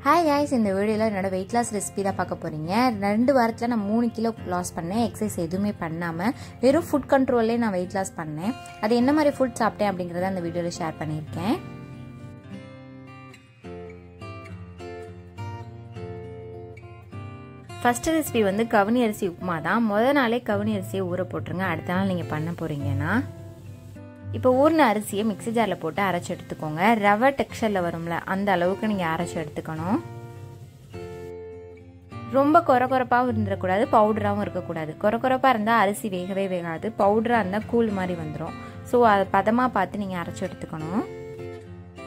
Hi guys, இந்த வீடியோவில் என்னோட வெயிட் லாஸ் ரெசிபி தான் பார்க்க போகிறீங்க. 2 வாரத்தில் நான் 3 கிலோ லாஸ் பண்ணேன். எக்ஸசைஸ் எதுவுமே பண்ணாமல் வெறும் ஃபுட் கண்ட்ரோல்லே நான் வெயிட் லாஸ் பண்ணேன். அது என்ன மாதிரி ஃபுட் சாப்பிட்டேன் அப்படிங்கிறத அந்த வீடியோவில் ஷேர் பண்ணியிருக்கேன். ஃபஸ்ட்டு ரெசிபி வந்து கவுனி அரிசி உப்புமா தான். முதல் நாளே கவுனி அரிசியை ஊற போட்டுருங்க. அடுத்த நாள் நீங்கள் பண்ண போகிறீங்கன்னா இப்போ ஊர்ன அரிசியை மிக்ஸி ஜாரில் போட்டு அரைச்சி எடுத்துக்கோங்க. ரவை டெக்ஸ்சரில் வரும்ல அந்த அளவுக்கு நீங்கள் அரைச்சி எடுத்துக்கணும். ரொம்ப கொரப்பாகவும் இருந்துடக்கூடாது, பவுடராகவும் இருக்கக்கூடாது. கொரப்பாக இருந்தால் அரிசி வேகவே வேகாது, பவுடராக இருந்தால் கூழ் மாதிரி வந்துடும். ஸோ அதை பதமாக பார்த்து நீங்கள் அரைச்சி எடுத்துக்கணும்.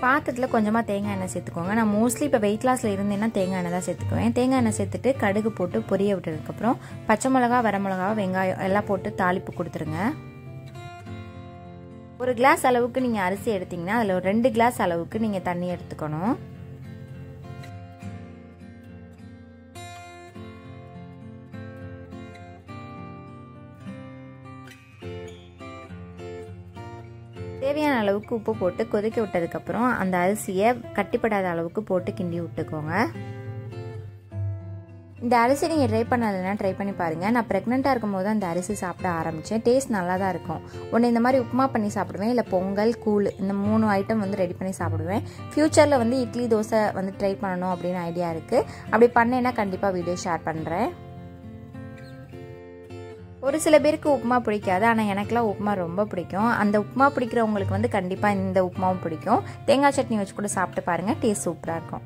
பாத்திரத்தில் கொஞ்சமாக தேங்காய் எண்ணெய் சேர்த்துக்கோங்க. நான் மோஸ்ட்லி இப்போ வெயிட் லாஸில் இருந்தேன்னா தேங்காய் எண்ணெய் தான் சேர்த்துக்குவேன். தேங்காய் எண்ணெய் சேர்த்துட்டு கடுகு போட்டு பொரிய விட்டதுக்கப்புறம் பச்சை மிளகா, வரமிளகா, வெங்காயம் எல்லாம் போட்டு தாளிப்பு கொடுத்துருங்க. ஒரு கிளாஸ் அளவுக்கு நீங்கள் அரிசி எடுத்தீங்கன்னா அதில் ஒரு 2 கிளாஸ் அளவுக்கு நீங்கள் தண்ணி எடுத்துக்கணும். தேவையான அளவுக்கு உப்பு போட்டு கொதிக்க விட்டதுக்கப்புறம் அந்த அரிசியை கட்டிப்படாத அளவுக்கு போட்டு கிண்டி விட்டுக்கோங்க. இந்த அரிசி நீங்கள் ட்ரை பண்ணலைன்னா ட்ரை பண்ணி பாருங்கள். நான் ப்ரெக்னெண்ட்டாக இருக்கும்போது அந்த அரிசி சாப்பிட ஆரம்பித்தேன். டேஸ்ட் நல்லா தான் இருக்கும். ஒன்று இந்த மாதிரி உப்புமா பண்ணி சாப்பிடுவேன், இல்லை பொங்கல், கூழ் இந்த 3 ஐட்டம் வந்து ரெடி பண்ணி சாப்பிடுவேன். ஃப்யூச்சரில் வந்து இட்லி, தோசை வந்து ட்ரை பண்ணணும் அப்படின்னு ஐடியா இருக்குது. அப்படி பண்ணேன்னா கண்டிப்பாக வீடியோ ஷேர் பண்ணுறேன். ஒரு சில பேருக்கு உப்புமா பிடிக்காது, ஆனால் எனக்குலாம் உப்புமா ரொம்ப பிடிக்கும். அந்த உப்புமா பிடிக்கிறவங்களுக்கு வந்து கண்டிப்பாக இந்த உப்புமாவும் பிடிக்கும். தேங்காய் சட்னி வச்சு கூட சாப்பிட்டு பாருங்கள், டேஸ்ட் சூப்பராக இருக்கும்.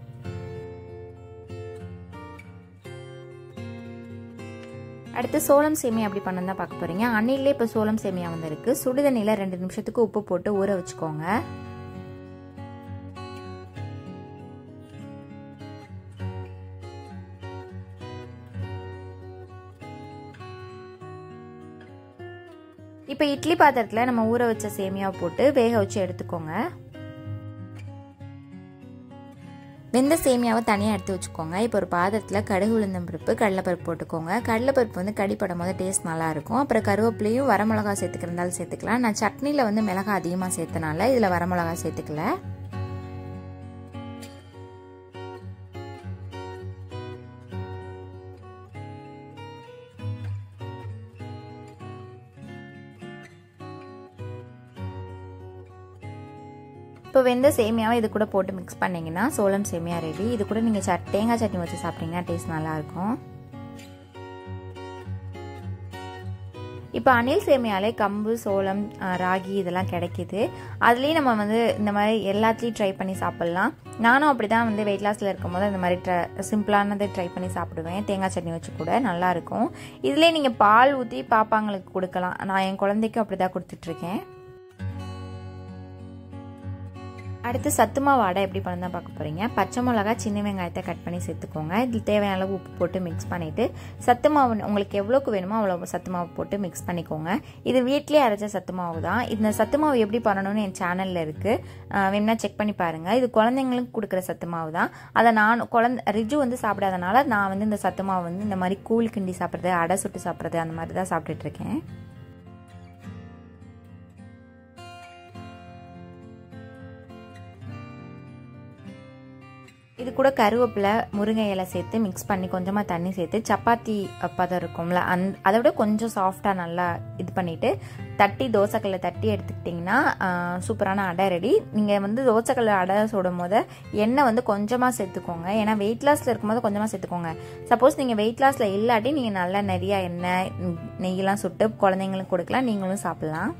அடுத்து சோளம் சேமியா எப்படி பண்ணணும் தான் பார்க்க போகிறீங்க. அன்னிலே இப்போ சோளம் சேமியா வந்து இருக்குது. சுடுதண்ணியில் 2 நிமிஷத்துக்கு உப்பு போட்டு ஊற வச்சுக்கோங்க. இப்போ இட்லி பாத்திரத்தில் நம்ம ஊற வச்ச சேமியாவை போட்டு வேக வச்சு எடுத்துக்கோங்க. வெந்த சேமியாவை தனியாக எடுத்து வச்சுக்கோங்க. இப்போ ஒரு பாத்திரத்தில் கடுகு, உளுந்தம்பருப்பு, கடலைப்பருப்பு போட்டுக்கோங்க. கடலைப்பருப்பு வந்து கடிப்படும் போது டேஸ்ட் நல்லாயிருக்கும். அப்புறம் கருவேப்பிலையும் வரமிளகா சேர்த்துக்கிறதாலும் சேர்த்துக்கலாம். நான் சட்னியில் வந்து மிளகாய் அதிகமாக சேர்த்தனால இதில் வரமிளகா சேர்த்துக்கல. இப்போ வெந்த சேமியாவை இது கூட போட்டு மிக்ஸ் பண்ணிங்கன்னா சோளம் சேமியா ரெடி. இது கூட நீங்கள் தேங்காய் சட்னி வச்சு சாப்பிட்டீங்கன்னா டேஸ்ட் நல்லாயிருக்கும். இப்போ அணில் சேமியாலே கம்பு, சோளம், ராகி இதெல்லாம் கிடைக்கிது. அதுலேயும் நம்ம வந்து இந்த மாதிரி எல்லாத்துலேயும் ட்ரை பண்ணி சாப்பிட்லாம். நானும் அப்படி தான் வந்து வெயிட் லாஸில் இருக்கும் போது இந்த மாதிரி சிம்பிளானதை ட்ரை பண்ணி சாப்பிடுவேன். தேங்காய் சட்னி வச்சு கூட நல்லாயிருக்கும். இதுலேயே நீங்கள் பால் ஊற்றி பாப்பாங்களுக்கு கொடுக்கலாம். நான் என் குழந்தைக்கும் அப்படி தான் கொடுத்துட்ருக்கேன். அடுத்து சத்து மாவு வடை எப்படி பண்ண தான் பார்க்க போகிறீங்க. பச்சை மிளகா, சின்ன வெங்காயத்தை கட் பண்ணி சேர்த்துக்கோங்க. இதில் தேவையான அளவு உப்பு போட்டு மிக்ஸ் பண்ணிவிட்டு சத்து மாவு உங்களுக்கு எவ்வளோக்கு வேணுமோ அவ்வளோ சத்து மாவு போட்டு மிக்ஸ் பண்ணிக்கோங்க. இது வீட்லேயே அரைச்ச சத்து மாவு தான். இந்த சத்து மாவு எப்படி பண்ணணும்னு என் சேனலில் இருக்குது, வேணா செக் பண்ணி பாருங்கள். இது குழந்தைங்களுக்கு கொடுக்குற சத்து மாவு தான். அதை நான் ரிஜு வந்து சாப்பிடாதனால நான் வந்து இந்த சத்து மாவு வந்து இந்த மாதிரி கூழ் கிண்டி சாப்பிட்றது, அடை சுட்டு சாப்பிட்றது அந்த மாதிரி தான் சாப்பிட்டுட்ருக்கேன். இது கூட கருவேப்பிலை, முருங்கை இலை சேர்த்து மிக்ஸ் பண்ணி கொஞ்சமாக தண்ணி சேர்த்து சப்பாத்தி பதம் இருக்கும்ல அதை விட கொஞ்சம் சாஃப்டாக நல்லா இது பண்ணிவிட்டு தட்டி தோசைக்கல்லை தட்டி எடுத்துக்கிட்டிங்கன்னா சூப்பரான அடை ரெடி. நீங்கள் வந்து தோசைக்கல்லை அடை சுடும் போது எண்ணெய் வந்து கொஞ்சமாக சேர்த்துக்கோங்க. ஏன்னா வெயிட் லாஸில் இருக்கும்போது கொஞ்சமாக சேர்த்துக்கோங்க. சப்போஸ் நீங்கள் வெயிட் லாஸில் இல்லாட்டி நீங்கள் நல்லா நிறையா எண்ணெய், நெய்யெல்லாம் சுட்டு குழந்தைங்களுக்கு கொடுக்கலாம், நீங்களும் சாப்பிட்லாம்.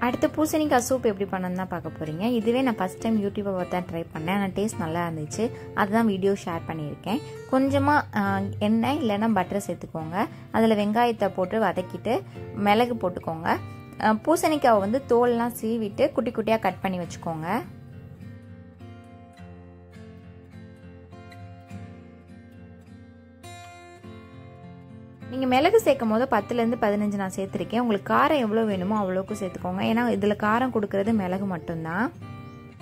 அடுத்து பூசணிக்காய் சூப் எப்படி பண்ணணும் தான் பார்க்க போகிறீங்க. இதுவே நான் ஃபஸ்ட் டைம் யூடியூப்பை பார்த்து தான் ட்ரை பண்ணேன். ஆனால் டேஸ்ட் நல்லா இருந்துச்சு. அதுதான் வீடியோ ஷேர் பண்ணியிருக்கேன். கொஞ்சமாக எண்ணெய் இல்லைன்னா பட்டர் சேர்த்துக்கோங்க. அதில் வெங்காயத்தை போட்டு வதக்கிட்டு மிளகு போட்டுக்கோங்க. பூசணிக்காவை வந்து தோல்லாம் சீவிட்டு குட்டி குட்டியாக கட் பண்ணி வச்சுக்கோங்க. நீங்கள் மிளகு சேர்க்கும் போது 10லேருந்து 15 நான் சேர்த்துருக்கேன். உங்களுக்கு காரம் எவ்வளோ வேணுமோ அவ்வளோக்கு சேர்த்துக்கோங்க. ஏன்னா இதில் காரம் கொடுக்கறது மிளகு மட்டும்தான்.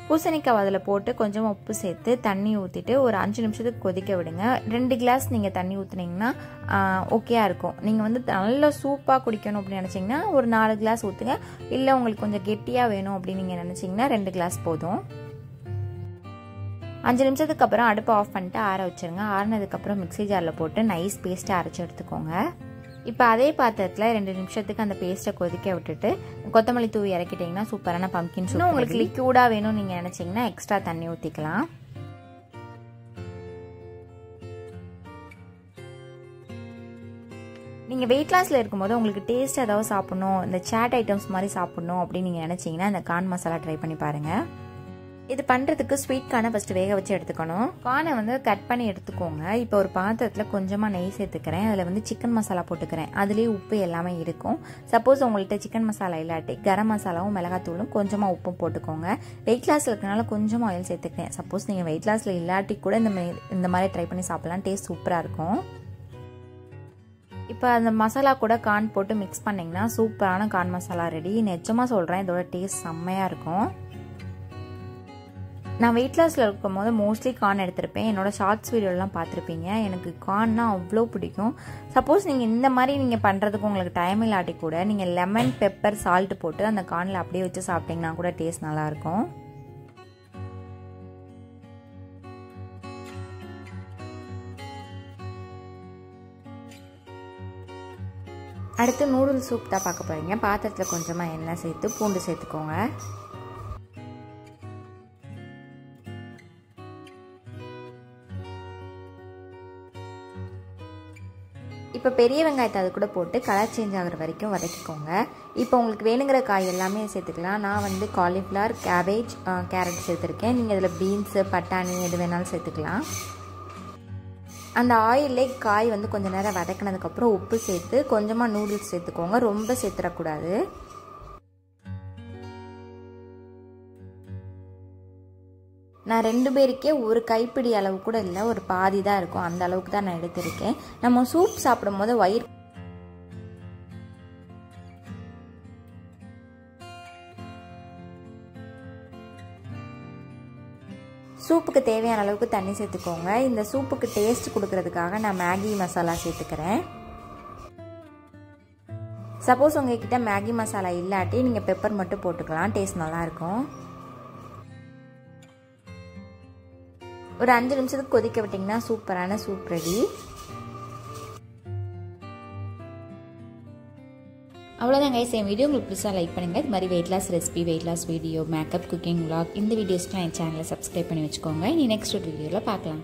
பூசணிக்காய் அதில் போட்டு கொஞ்சமாக உப்பு சேர்த்து தண்ணி ஊற்றிட்டு ஒரு 5 நிமிஷத்துக்கு கொதிக்க விடுங்க. 2 கிளாஸ் நீங்கள் தண்ணி ஊற்றுனீங்கன்னா ஓகேயா இருக்கும். நீங்கள் வந்து நல்லா சூப்பாக குடிக்கணும் அப்படின்னு நினச்சிங்கன்னா ஒரு 4 கிளாஸ் ஊற்றுங்க. இல்லை உங்களுக்கு கொஞ்சம் கெட்டியாக வேணும் அப்படின்னு நீங்கள் நினச்சிங்கன்னா 2 கிளாஸ் போதும். 5 நிமிஷத்துக்கு அப்புறம் அடுப்பை ஆஃப் பண்ணிட்டு ஆற வச்சுருங்க. ஆறினதுக்கப்புறம் மிக்ஸி ஜாரில் போட்டு நைஸ் பேஸ்ட்டை அரைச்சி எடுத்துக்கோங்க. இப்போ அதே பாத்திரத்தில் 2 நிமிஷத்துக்கு அந்த பேஸ்ட்டை கொதிக்க விட்டுட்டு கொத்தமல்லி தூவி இறக்கிட்டிங்கன்னா சூப்பரான பம்ப்கின் சூப். உங்களுக்கு லிக்யூடாக வேணும்னு நீங்கள் நினச்சிங்கன்னா எக்ஸ்ட்ரா தண்ணி ஊற்றிக்கலாம். நீங்கள் வெயிட் லாஸில் இருக்கும்போது உங்களுக்கு டேஸ்ட் ஏதாவது சாப்பிட்ணும், இந்த சாட் ஐட்டம்ஸ் மாதிரி சாப்பிட்ணும் அப்படின்னு நீங்கள் நினச்சிங்கன்னா இந்த கார்ன் மசாலா ட்ரை பண்ணி பாருங்கள். இது பண்ணுறதுக்கு ஸ்வீட் கார்னை ஃபஸ்ட்டு வேக வச்சு எடுத்துக்கணும். கார்னை வந்து கட் பண்ணி எடுத்துக்கோங்க. இப்போ ஒரு பாத்திரத்தில் கொஞ்சமாக நெய் சேர்த்துக்கிறேன். அதில் வந்து சிக்கன் மசாலா போட்டுக்கிறேன். அதுலேயே உப்பு எல்லாமே இருக்கும். சப்போஸ் உங்கள்கிட்ட சிக்கன் மசாலா இல்லாட்டி கரம் மசாலாவும் மிளகாத்தூளும் கொஞ்சமாக உப்பும் போட்டுக்கோங்க. வெயிட் லாஸில் இருக்கனால கொஞ்சமாக ஆயில் சேர்த்துக்கிறேன். சப்போஸ் நீங்கள் வெயிட் லாஸில் இல்லாட்டி கூட இந்த மாதிரி ட்ரை பண்ணி சாப்பிட்லாம். டேஸ்ட் சூப்பராக இருக்கும். இப்போ அந்த மசாலா கூட கார்ன் போட்டு மிக்ஸ் பண்ணிங்கன்னா சூப்பரான கார்ன் மசாலா ரெடி. நிஜமாக சொல்கிறேன், இதோட டேஸ்ட் செம்மையாக இருக்கும். நான் வெயிட் லாஸில் இருக்கும் போது மோஸ்ட்லி கார்ன் எடுத்திருப்பேன். என்னோட ஷார்ட்ஸ் வீடியோலாம் பார்த்துருப்பீங்க. எனக்கு கார்ன்னா அவ்வளோ பிடிக்கும். சப்போஸ் நீங்கள் இந்த மாதிரி நீங்கள் பண்ணுறதுக்கு உங்களுக்கு டைம் இல்லாட்டி கூட நீங்கள் லெமன் பெப்பர் சால்ட் போட்டு அந்த கார்னில் அப்படியே வச்சு சாப்பிட்டிங்கன்னா கூட டேஸ்ட் நல்லாயிருக்கும். அடுத்து நூடுல்ஸ் சூப் தான் பார்க்க போகிறீங்க. பாத்திரத்தில் கொஞ்சமாக எண்ணெய் சேர்த்து பூண்டு சேர்த்துக்கோங்க. இப்போ பெரிய வெங்காயத்தை அது கூட போட்டு கலர் சேஞ்ச் ஆகிற வரைக்கும் வதக்கிக்கோங்க. இப்போ உங்களுக்கு வேணுங்கிற காய் எல்லாமே சேர்த்துக்கலாம். நான் வந்து காலிஃப்ளவர், கேபேஜ், கேரட் சேர்த்துருக்கேன். நீங்கள் இதில் பீன்ஸு, பட்டாணி எது வேணாலும் சேர்த்துக்கலாம். அந்த ஆயிலே காய் வந்து கொஞ்சம் நேரம் வதக்கினதுக்கப்புறம் உப்பு சேர்த்து கொஞ்சமாக நூடுல்ஸ் சேர்த்துக்கோங்க. ரொம்ப சேர்த்துடக்கூடாது. நான் 2 பேருக்கே ஒரு கைப்பிடி அளவு கூட இல்லை, ஒரு பாதி தான் இருக்கும். அந்த அளவுக்கு தான் நான் எடுத்திருக்கேன். நம்ம சூப் சாப்பிடும் போது வயிறு சூப்புக்கு தேவையான அளவுக்கு தண்ணி சேர்த்துக்கோங்க. இந்த சூப்புக்கு டேஸ்ட் கொடுக்கறதுக்காக நான் மேகி மசாலா சேர்த்துக்கிறேன். சப்போஸ் உங்ககிட்ட மேகி மசாலா இல்லாட்டி நீங்கள் பெப்பர் மட்டும் போட்டுக்கலாம். டேஸ்ட் நல்லாயிருக்கும். ஒரு 5 நிமிஷத்துக்கு கொதிக்க விட்டிங்கன்னா சூப்பரான சூப் ரெடி. அவ்வளோதான் கைஸ். என் வீடியோ உங்களுக்கு பிடிச்சா லைக் பண்ணுங்கள். இது மாதிரி weight loss recipe, weight loss video, makeup, cooking, vlog இந்த வீடியோஸ்க்குலாம் என் சேனலை சப்ஸ்கிரைப் பண்ணி வச்சுக்கோங்க. நீ நெக்ஸ்ட் வீடியோவில் பார்க்கலாம்.